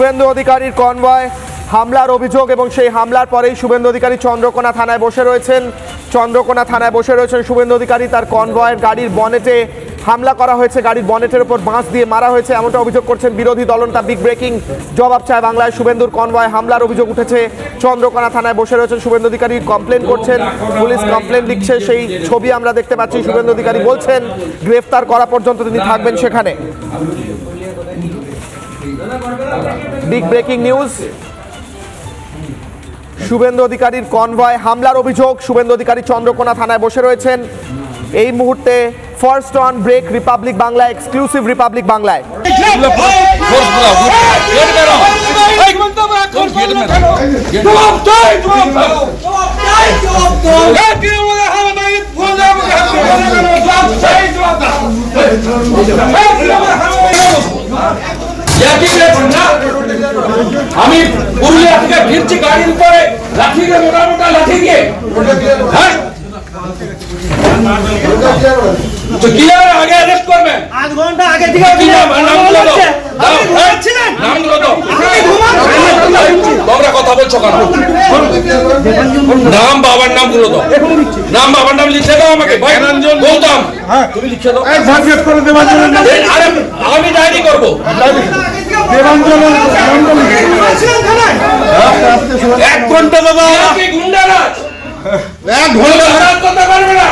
শুভেন্দু অধিকারীর কনভয় হামলার অভিযোগ এবং সেই হামলার পরেই শুভেন্দু অধিকারী চন্দ্রকোনা থানায় বসে রয়েছেন। শুভেন্দু অধিকারী তার কনভয়ের গাড়ির বনেটে হামলা করা হয়েছে, গাড়ির বনেটের উপর বাঁশ দিয়ে মারা হয়েছে এমনটা অভিযোগ করছেন বিরোধী দলনেতা। বিগ ব্রেকিং জবাব চায় বাংলায়। শুভেন্দুর কনভয় হামলার অভিযোগ উঠেছে, চন্দ্রকোনা থানায় বসে রয়েছেন শুভেন্দু অধিকারী, কমপ্লেন করছেন, পুলিশ কমপ্লেন লিখছে, সেই ছবি আমরা দেখতে পাচ্ছি। শুভেন্দু অধিকারী বলছেন গ্রেফতার করা পর্যন্ত তিনি থাকবেন সেখানে। বিগ ব্রেকিং নিউজ, শুভেন্দু অধিকারীর কনভয় হামলার অভিযোগ, শুভেন্দু অধিকারী চন্দ্রকোনা থানায় বসে রয়েছেন এই মুহূর্তে। First on break Republic Bangla, exclusive Republic বাংলায়। আমি পুরুলিয়া থেকে ফিরছি গাড়ির উপরে লাঠি দিয়ে, মোটা মোটা লাঠি দিয়ে। তো কি আগে অ্যারেস্ট করবেন? আধ ঘন্টা আগে থেকে তোমরা কথা বলছো কেন? নাম বাবার নাম গুলো দাও, নাম বাবার নাম লিখে দাও আমাকে। গৌতম তুমি লিখে দাও। আরে আমি ডায়েরি করবো। এক ঘন্টা বাবা, গুন্ডারাজ এক ঘন্টা কথা পারবে না।